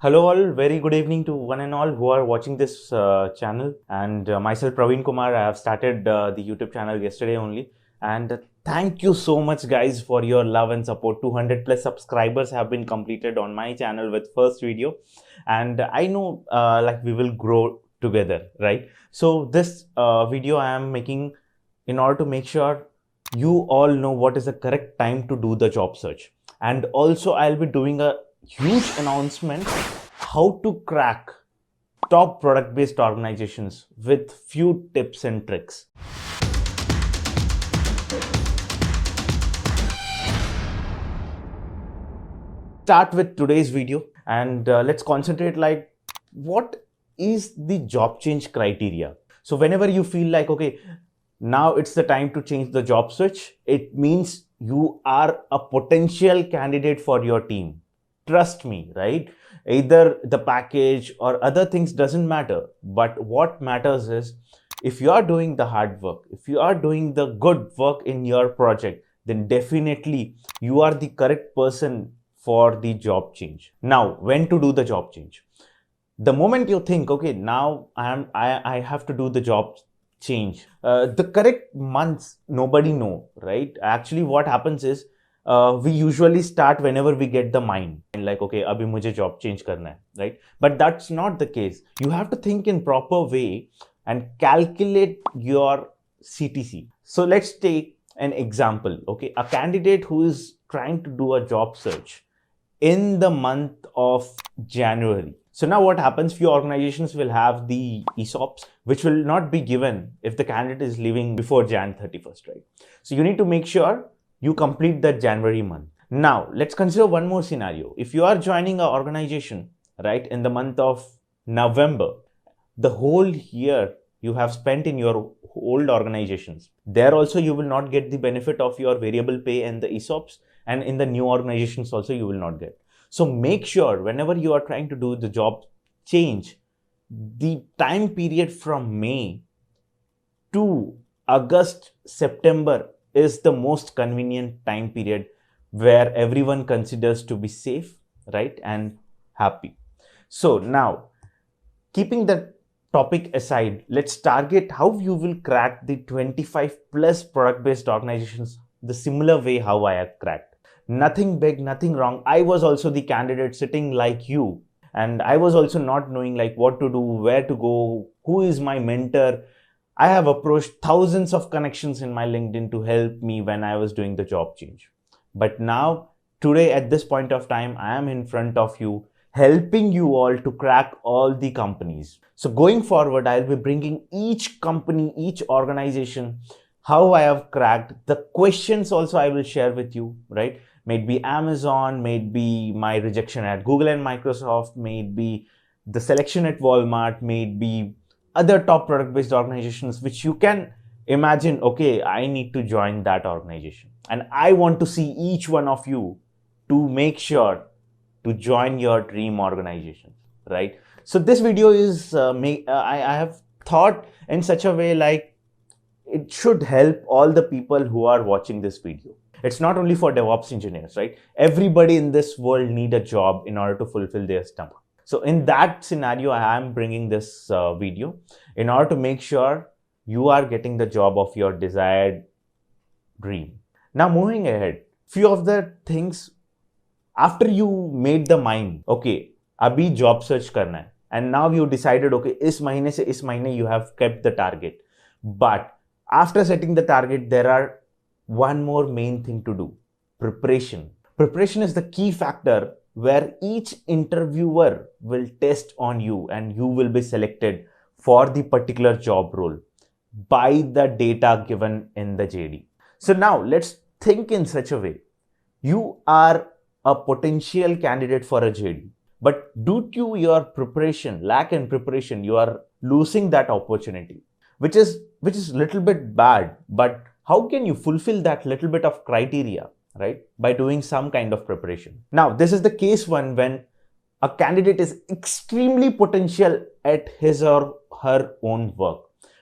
Hello all, very good evening to one and all who are watching this channel, and myself Praveen Kumar. I have started the YouTube channel yesterday only, and thank you so much guys for your love and support. 200 plus subscribers have been completed on my channel with first video, and I know like we will grow together, right? So this video I am making in order to make sure you all know what is the correct time to do the job search, and also I'll be doing a huge announcement how to crack top product based organizations with few tips and tricks. Start with today's video, and let's concentrate like what is the job change criteria. So whenever you feel like okay, now it's the time to change the job search, it means you are a potential candidate for your team. Trust me, right? Either the package or other things doesn't matter, but what matters is if you are doing the hard work, if you are doing the good work in your project, then definitely you are the correct person for the job change. Now, when to do the job change? The moment you think, okay, now I have to do the job change, the correct months nobody know, right? Actually, what happens is we usually start whenever we get the mind and like okay abhi mujhe job change karna hai, right? But that's not the case. You have to think in proper way and calculate your CTC. So let's take an example. Okay, a candidate who is trying to do a job search in the month of January. So now what happens, few organizations will have the ESOPs which will not be given if the candidate is leaving before Jan 31st, right? So you need to make sure you complete that January month. Now, let's consider one more scenario. If you are joining an organization, right, in the month of November, the whole year you have spent in your old organizations. There also you will not get the benefit of your variable pay and the ESOPs, and in the new organizations also you will not get. So make sure whenever you are trying to do the job change, the time period from May to August, September is the most convenient time period where everyone considers to be safe, right, and happy. So now, keeping that topic aside, let's target how you will crack the 25 plus product-based organizations the similar way how I have cracked. Nothing big, nothing wrong. I was also the candidate sitting like you, and I was also not knowing like what to do, where to go, who is my mentor. I have approached thousands of connections in my LinkedIn to help me when I was doing the job change. But now, today at this point of time, I am in front of you, helping you all to crack all the companies. So going forward, I'll be bringing each company, each organization, how I have cracked. The questions also I will share with you, right? Maybe Amazon, maybe my rejection at Google and Microsoft, maybe the selection at Walmart, maybe other top product-based organizations which you can imagine, okay, I need to join that organization. And I want to see each one of you to make sure to join your dream organization, right? So this video is, I have thought in such a way like it should help all the people who are watching this video. It's not only for DevOps engineers, right? Everybody in this world need a job in order to fulfill their stomach. So in that scenario, I am bringing this video in order to make sure you are getting the job of your desired dream. Now moving ahead, few of the things after you made the mind, okay, abhi job search karna hai, and now you decided, okay, is mahine se is mahine you have kept the target. But after setting the target, there are one more main thing to do, preparation. Preparation is the key factor where each interviewer will test on you and you will be selected for the particular job role by the data given in the JD. So now let's think in such a way. You are a potential candidate for a JD, but due to your preparation, lack in preparation, you are losing that opportunity, which is little bit bad. But how can you fulfill that little bit of criteria, right? By doing some kind of preparation. Now, this is the case one when a candidate is extremely potential at his or her own work.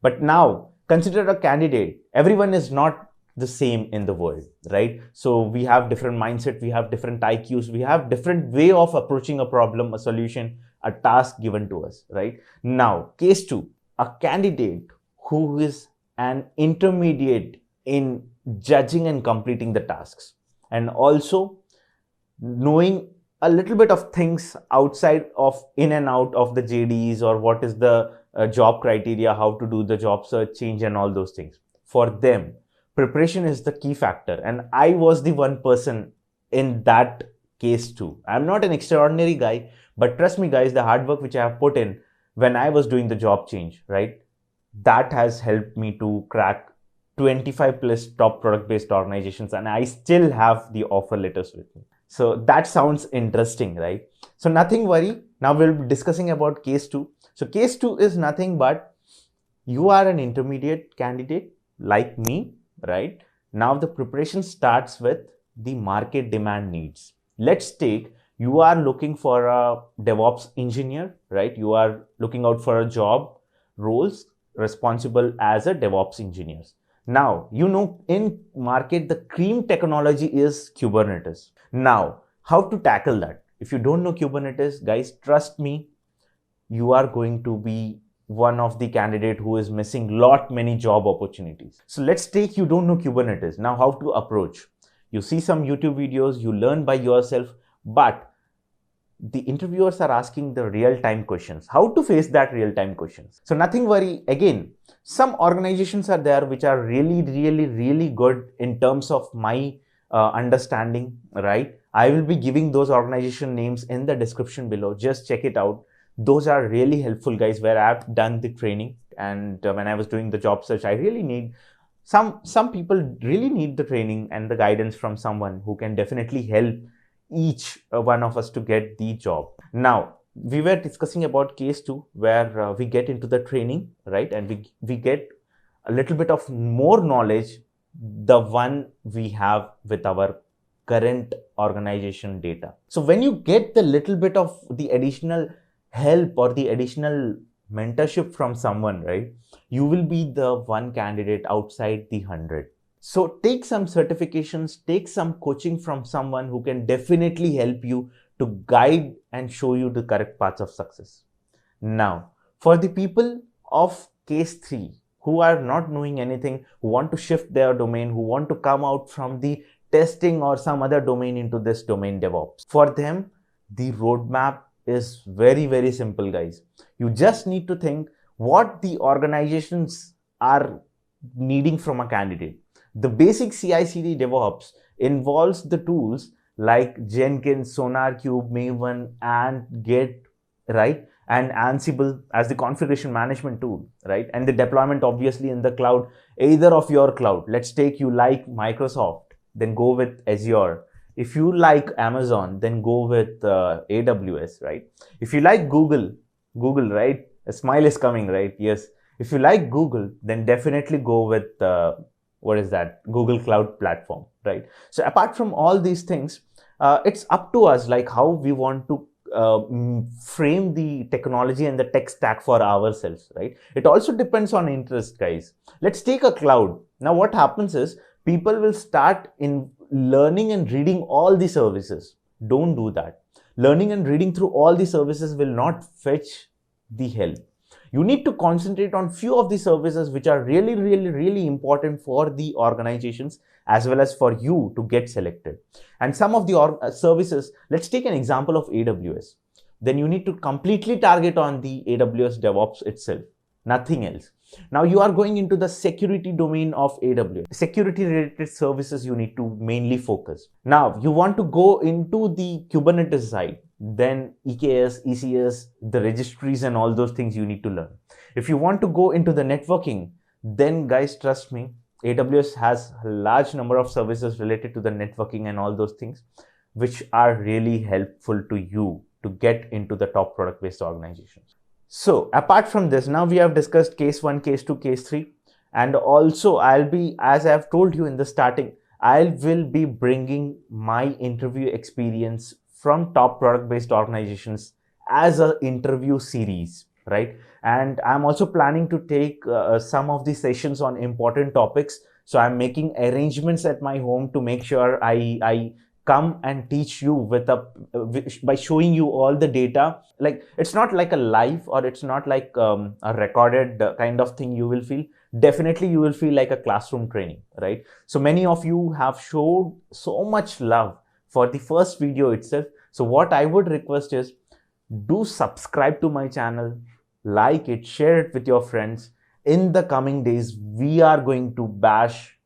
But now, consider a candidate. Everyone is not the same in the world, right? So we have different mindset, we have different IQs, we have different way of approaching a problem, a solution, a task given to us, right? Now, case 2, a candidate who is an intermediate in judging and completing the tasks, and also knowing a little bit of things outside of in and out of the JDs, or what is the job criteria, how to do the job search change and all those things. For them, preparation is the key factor, and I was the one person in that case too. I'm not an extraordinary guy, but trust me guys, the hard work which I have put in when I was doing the job change, right, that has helped me to crack 25 plus top product based organizations, and I still have the offer letters with me. So that sounds interesting, right? So nothing worry. Now we'll be discussing about case 2. So case 2 is nothing but you are an intermediate candidate like me, right? Now the preparation starts with the market demand needs. Let's take you are looking for a DevOps engineer, right? You are looking out for a job roles responsible as a DevOps engineer. Now, you know, in market, the cream technology is Kubernetes. Now, how to tackle that? If you don't know Kubernetes, guys, trust me, you are going to be one of the candidate who is missing many job opportunities. So let's take you don't know Kubernetes. Now, how to approach? You see some YouTube videos, you learn by yourself, but the interviewers are asking the real-time questions. How to face that real-time questions? So nothing worry. Again, some organizations are there which are really good in terms of my understanding, right? I will be giving those organization names in the description below. Just check it out. Those are really helpful, guys, where I've done the training. And when I was doing the job search, I really need some people really need the training and the guidance from someone who can definitely help each one of us to get the job. Now, we were discussing about case 2 where we get into the training, right? And we get a little bit of more knowledge, the one we have with our current organization data. So when you get the little bit of the additional help or the additional mentorship from someone, right, you will be the one candidate outside the 100. So take some certifications, take some coaching from someone who can definitely help you to guide and show you the correct paths of success. Now, for the people of case 3 who are not knowing anything, who want to shift their domain, who want to come out from the testing or some other domain into this domain DevOps, for them, the roadmap is very simple, guys. You just need to think what the organizations are needing from a candidate. The basic CI/CD DevOps involves the tools like Jenkins, SonarQube, Maven, and Git, right? And Ansible as the configuration management tool, right? And the deployment obviously in the cloud, either of your cloud. Let's take you like Microsoft, then go with Azure. If you like Amazon, then go with AWS, right? If you like Google, right? A smile is coming, right? Yes. If you like Google, then definitely go with what is that? Google Cloud Platform, right? So apart from all these things, it's up to us like how we want to frame the technology and the tech stack for ourselves, right? It also depends on interest, guys. Let's take a cloud. Now what happens is people will start in learning and reading all the services. Don't do that. Learning and reading through all the services will not fetch the help. You need to concentrate on few of the services which are really important for the organizations as well as for you to get selected. And some of the services, let's take an example of AWS. Then you need to completely target on the AWS DevOps itself, nothing else. Now you are going into the security domain of AWS. Security related services you need to mainly focus. Now you want to go into the Kubernetes side, then EKS, ECS, the registries and all those things you need to learn. If you want to go into the networking, then guys, trust me, AWS has a large number of services related to the networking and all those things, which are really helpful to you to get into the top product-based organizations. So apart from this, now we have discussed case 1, case 2, case 3, and also I'll be, as I've told you in the starting, I will be bringing my interview experience from top product-based organizations as an interview series, right? And I'm also planning to take some of the sessions on important topics So I'm making arrangements at my home to make sure I come and teach you by showing you all the data. Like, it's not like a live, or it's not like a recorded kind of thing you will feel. Definitely you will feel like a classroom training, right? So many of you have showed so much love for the first video itself. So what I would request is, do subscribe to my channel, like it, share it with your friends. In the coming days, we are going to bash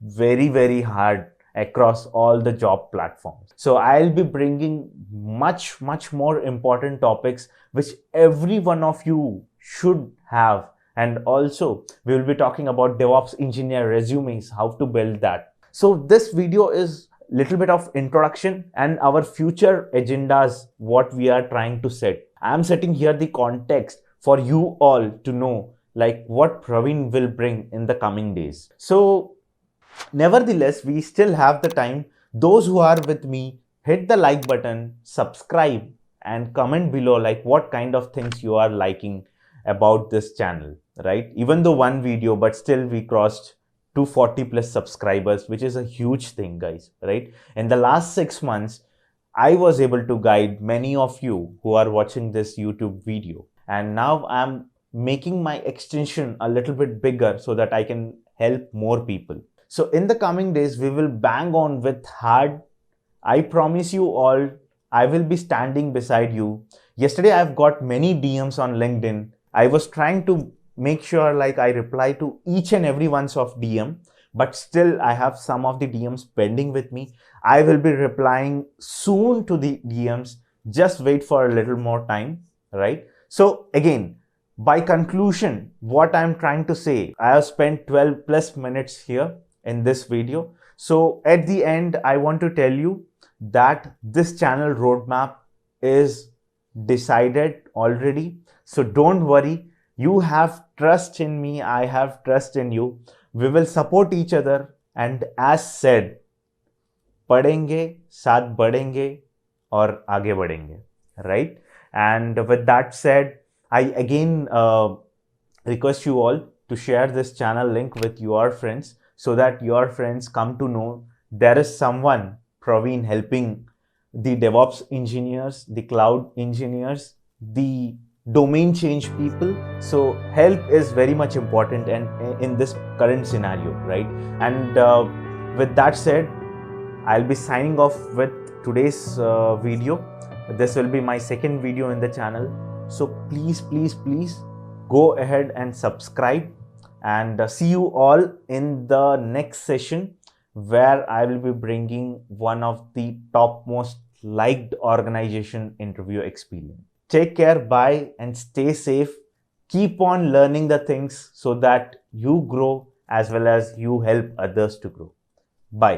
very, very hard across all the job platforms. So I'll be bringing much more important topics which every one of you should have. And also we will be talking about DevOps engineer resumes, how to build that. So this video is little bit of introduction and our future agendas, what we are trying to set. I'm setting here the context for you all to know like what Praveen will bring in the coming days. So nevertheless, we still have the time. Those who are with me, hit the like button, subscribe, and comment below like what kind of things you are liking about this channel, right? Even though one video, but still we crossed 240 plus subscribers, which is a huge thing, guys, right? In the last 6 months, I was able to guide many of you who are watching this YouTube video. And now I'm making my extension a little bit bigger so that I can help more people. So in the coming days, we will bang on with hard. I promise you all, I will be standing beside you. Yesterday, I've got many DMs on LinkedIn. I was trying to make sure like I reply to each and every one's of DM, but still I have some of the DMs pending with me. I will be replying soon to the DMs. Just wait for a little more time, right? So again, by conclusion, what I'm trying to say, I have spent 12 plus minutes here in this video. So at the end, I want to tell you that this channel roadmap is decided already. So don't worry. You have trust in me. I have trust in you. We will support each other. And as said, padhenge, saath badhenge, aur aage badhenge, right? And with that said, I again request you all to share this channel link with your friends so that your friends come to know there is someone, Praveen, helping the DevOps engineers, the cloud engineers, the domain change people. So help is very much important and in this current scenario, right? And with that said, I'll be signing off with today's video. This will be my second video in the channel. So please go ahead and subscribe, and see you all in the next session where I will be bringing one of the topmost liked organization interview experience. Take care, bye, and stay safe. Keep on learning the things so that you grow as well as you help others to grow.